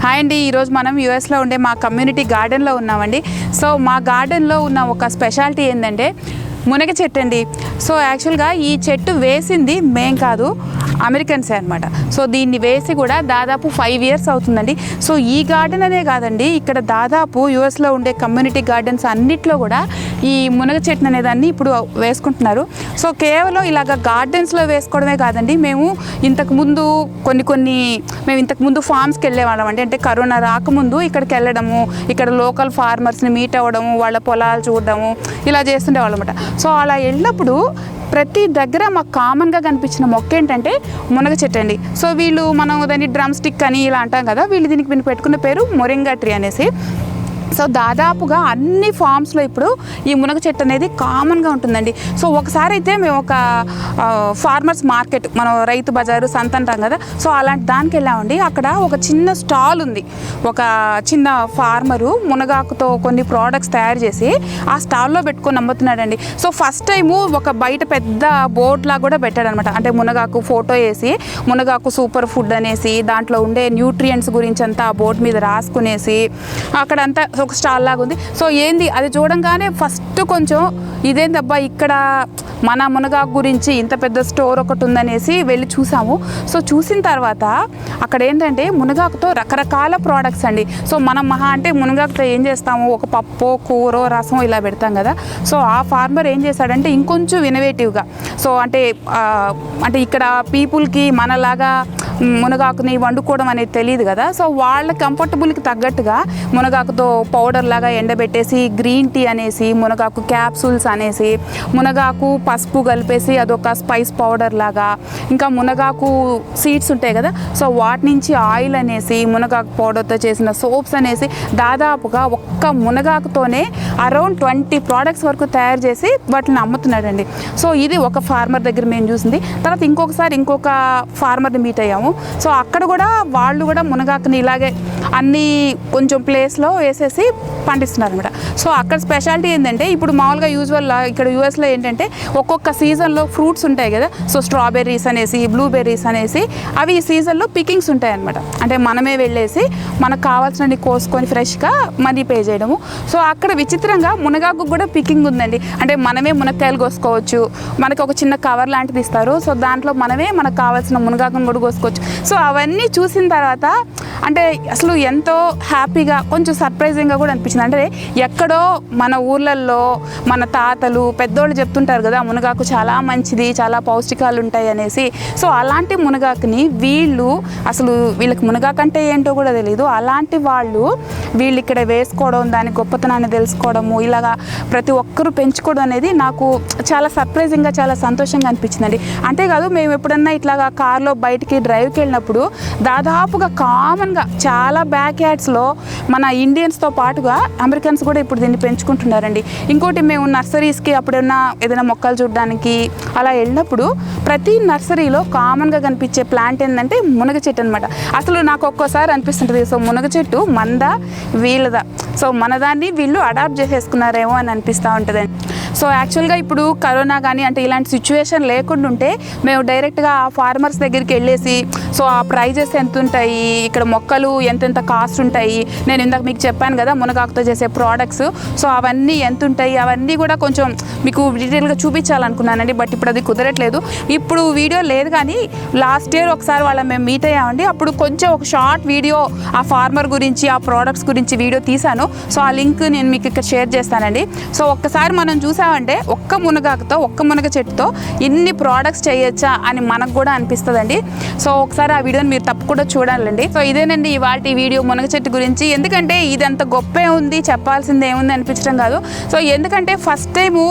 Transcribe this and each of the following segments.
Hi అండి, ఈరోజు మనం యూఎస్లో ఉండే మా కమ్యూనిటీ గార్డెన్లో ఉన్నామండి. సో మా గార్డెన్లో ఉన్న ఒక స్పెషాలిటీ ఏంటంటే మునగ చెట్టు అండి. సో యాక్చువల్గా ఈ చెట్టు వేసింది మేం కాదు, అమెరికన్సే అనమాట. సో దీన్ని వేసి కూడా దాదాపు 5 years అవుతుందండి. సో ఈ గార్డెన్ అనే కాదండి, ఇక్కడ దాదాపు యూఎస్లో ఉండే కమ్యూనిటీ గార్డెన్స్ అన్నిట్లో కూడా ఈ మునగ చెట్టు అనేదాన్ని ఇప్పుడు వేసుకుంటున్నారు. సో కేవలం ఇలాగ గార్డెన్స్లో వేసుకోవడమే కాదండి, మేము ఇంతకుముందు ఇంతకుముందు ఫామ్స్కి వెళ్ళేవాళ్ళం అండి. అంటే కరోనా రాకముందు ఇక్కడికి వెళ్ళడము, ఇక్కడ లోకల్ ఫార్మర్స్ని మీట్ అవ్వడము, వాళ్ళ పొలాలు చూడడము ఇలా చేస్తుండేవాళ్ళం అనమాట. సో అలా వెళ్ళినప్పుడు ప్రతి దగ్గర మాకు కామన్గా కనిపించిన మొక్క ఏంటంటే మునగ చెట్టు అండి. సో మనం దాన్ని డ్రమ్స్టిక్ అని ఇలా అంటాం కదా, దీనికి పెట్టుకున్న పేరు మొరింగా ట్రీ అనేసి. సో దాదాపుగా అన్ని ఫామ్స్లో ఇప్పుడు ఈ మునగ చెట్టు అనేది కామన్గా ఉంటుందండి. సో ఒకసారి అయితే మేము ఒక ఫార్మర్స్ మార్కెట్, మనం రైతు బజారు సంత అంటాం కదా, సో అలాంటి దానికి వెళ్ళామండి. అక్కడ ఒక చిన్న స్టాల్ ఉంది. ఒక చిన్న ఫార్మరు మునగాకుతో కొన్ని ప్రోడక్ట్స్ తయారు చేసి ఆ స్టాల్లో పెట్టుకొని అమ్ముతున్నాడండి. సో ఫస్ట్ టైము ఒక బయట పెద్ద బోర్డ్ లాగా కూడా పెట్టాడనమాట. అంటే మునగాకు ఫోటో వేసి మునగాకు సూపర్ ఫుడ్ అనేసి దాంట్లో ఉండే న్యూట్రియంట్స్ గురించి అంతా ఆ బోర్డు మీద రాసుకునేసి అక్కడంతా ఒక స్టాల్ లాగా ఉంది. సో ఏంది అది చూడంగానే ఫస్ట్ కొంచెం ఇదేందబ్బా ఇక్కడ మన మునగాకు గురించి ఇంత పెద్ద స్టోర్ ఒకటి ఉందనేసి వెళ్ళి చూసాము. సో చూసిన తర్వాత అక్కడ ఏంటంటే మునగాకుతో రకరకాల ప్రోడక్ట్స్ అండి. సో మనం అంటే మునగాకుతో ఏం చేస్తాము, ఒక పప్పు కూర రసం ఇలా పెడతాం కదా. సో ఆ ఫార్మర్ ఏం చేశాడంటే ఇంకొంచెం ఇన్నోవేటివ్గా, సో అంటే ఇక్కడ పీపుల్కి మనలాగా మునగాకుని వండుకోవడం అనేది తెలియదు కదా. సో వాళ్ళ కంఫర్టబుల్కి తగ్గట్టుగా మునగాకుతో పౌడర్ లాగా ఎండబెట్టేసి గ్రీన్ టీ అనేసి, మునగాకు క్యాప్సూల్స్ అనేసి, మునగాకు పసుపు కలిపేసి అదొక స్పైస్ పౌడర్ లాగా, ఇంకా మునగాకు సీడ్స్ ఉంటాయి కదా, సో వాటి నుంచి ఆయిల్ అనేసి, మునగాకు పౌడర్తో చేసిన సోప్స్ అనేసి దాదాపుగా ఒక్క మునగాకుతోనే అరౌండ్ 20 ప్రోడక్ట్స్ వరకు తయారు చేసి వాటిని అమ్ముతున్నాడండి. సో ఇది ఒక ఫార్మర్ దగ్గర మేము చూసింది. తర్వాత ఇంకొక ఫార్మర్ని మీట్ అయ్యాము. సో అక్కడ కూడా వాళ్ళు కూడా మునగాకుని ఇలాగే అన్ని కొంచెం ప్లేస్లో వేసేసి పండిస్తున్నారు అనమాట. సో అక్కడ స్పెషాలిటీ ఏంటంటే ఇప్పుడు మామూలుగా ఇక్కడ యూఎస్లో ఏంటంటే ఒక్కొక్క సీజన్లో ఫ్రూట్స్ ఉంటాయి కదా. సో స్ట్రాబెర్రీస్ అనేసి, బ్లూబెర్రీస్ అనేసి అవి ఈ సీజన్లో పికింగ్స్ ఉంటాయి అనమాట. అంటే మనమే వెళ్ళేసి మనకు కావాల్సినవి కోసుకొని ఫ్రెష్గా మనీ పే చేయడము. సో అక్కడ విచిత్రంగా మునగాకు కూడా పికింగ్ ఉందండి. అంటే మనమే మునక్కాయలు కోసుకోవచ్చు, మనకి ఒక చిన్న కవర్ లాంటిది ఇస్తారు. సో దాంట్లో మనకు కావాల్సిన మునగాకును కూడా కోసుకోవచ్చు. సో అవన్నీ చూసిన తర్వాత అంటే అసలు ఎంతో హ్యాపీగా, కొంచెం సర్ప్రైజింగ్గా కూడా అనిపించింది. అంటే ఎక్కడో మన ఊర్లలో మన తాతలు పెద్దోళ్ళు చెప్తుంటారు కదా మునగాకు చాలా మంచిది, చాలా పౌష్టికాలు ఉంటాయి అనేసి. సో అలాంటి మునగాకుని వీళ్ళకి మునగాకు అంటే ఏంటో కూడా తెలియదు. అలాంటి వీళ్ళు ఇక్కడ వేసుకోవడం, దాని గొప్పతనాన్ని తెలుసుకోవడము, ఇలాగా ప్రతి ఒక్కరూ పెంచుకోవడం అనేది నాకు చాలా సర్ప్రైజింగ్గా, చాలా సంతోషంగా అనిపించిందండి. అంతేకాదు మేము ఎప్పుడన్నా ఇట్లాగా కార్లో బయటికి డ్రైవ్కి వెళ్ళినప్పుడు దాదాపుగా కామన్గా చాలా బ్యాక్ యార్డ్స్లో మన ఇండియన్స్తో పాటుగా అమెరికన్స్ కూడా ఇప్పుడు దీన్ని పెంచుకుంటున్నారండి. ఇంకోటి మేము నర్సరీస్కి ఏదైనా మొక్కలు చూడడానికి అలా వెళ్ళినప్పుడు ప్రతి నర్సరీలో కామన్గా కనిపించే ప్లాంట్ ఏంటంటే మునగ చెట్టు అనమాట. అసలు నాకు ఒక్కోసారి అనిపిస్తుంటుంది, సో మునగ చెట్టు మనదా వీళ్ళదా, సో మనదాన్ని వీళ్ళు అడాప్ట్ చేసేసుకున్నారేమో అని అనిపిస్తూ ఉంటుందండి. సో యాక్చువల్గా ఇప్పుడు కరోనా కానీ అంటే ఇలాంటి సిచ్యువేషన్ లేకుండా ఉంటే మేము డైరెక్ట్గా ఆ ఫార్మర్స్ దగ్గరికి వెళ్ళేసి సో ఆ ప్రైజెస్ ఎంత ఉంటాయి, ఇక్కడ మొక్కలు ఎంతెంత కాస్ట్ ఉంటాయి, నేను ఇందాక మీకు చెప్పాను కదా మునగాకుతో చేసే ప్రోడక్ట్స్, సో అవన్నీ ఎంత ఉంటాయి అవన్నీ కూడా కొంచెం మీకు డీటెయిల్గా చూపించాలనుకున్నానండి. బట్ ఇప్పుడు అది కుదరట్లేదు. ఇప్పుడు వీడియో లేదు కానీ లాస్ట్ ఇయర్ ఒకసారి మేము మీట్ అయ్యామండి. అప్పుడు కొంచెం ఒక షార్ట్ వీడియో ఆ ఫార్మర్ గురించి, ఆ ప్రోడక్ట్స్ గురించి వీడియో తీశాను. సో ఆ లింక్ నేను మీకు ఇక్కడ షేర్ చేస్తానండి. సో ఒక్కసారి మనం చూసామంటే ఒక్క మునగ చెట్టుతో ఇన్ని ప్రోడక్ట్స్ చేయొచ్చా అని మనకు కూడా అనిపిస్తుందండి. సో ఒకసారి ఆ వీడియోని మీరు తప్పకుండా చూడాలండి. సో ఇదేనండి ఇవాళ వీడియో మునగ చెట్టు గురించి. ఎందుకంటే ఇదంత గొప్పే ఉంది, చెప్పాల్సింది ఏముంది అనిపించడం కాదు. సో ఎందుకంటే ఫస్ట్ టైము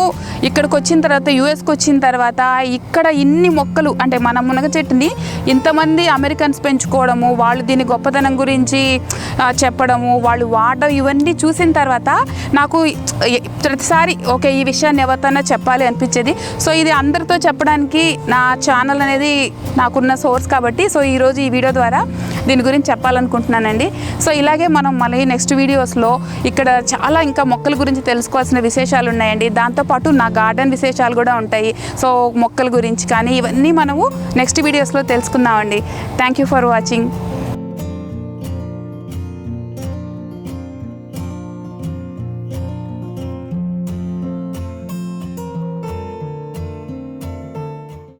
ఇక్కడికి వచ్చిన తర్వాత, యూఎస్కి వచ్చిన తర్వాత ఇక్కడ ఇన్ని మొక్కలు అంటే మన మునగ చెట్టుని ఇంతమంది అమెరికన్స్ పెంచుకోవడము, వాళ్ళు దీని గొప్పతనం గురించి చెప్పడము, వాళ్ళు వాడడం, ఇవన్నీ చూసిన తర్వాత నాకు ప్రతిసారి ఓకే ఈ విషయాన్ని ఎవరితోనైనా చెప్పాలి అనిపించేది. సో ఇది అందరితో చెప్పడానికి నా ఛానల్ అనేది నాకున్న సోర్స్ కాబట్టి సో ఈరోజు ఈ వీడియో ద్వారా దీని గురించి చెప్పాలనుకుంటున్నానండి. సో ఇలాగే మనం మళ్ళీ నెక్స్ట్ వీడియోస్లో ఇక్కడ చాలా ఇంకా మొక్కల గురించి తెలుసుకోవాల్సిన విశేషాలు ఉన్నాయండి. దాంతోపాటు నా గార్డెన్ విశేషాలు కూడా ఉంటాయి. సో మొక్కల గురించి కానీ ఇవన్నీ మనము నెక్స్ట్ వీడియోస్లో తెలుసుకుందామండి. Thank you for watching.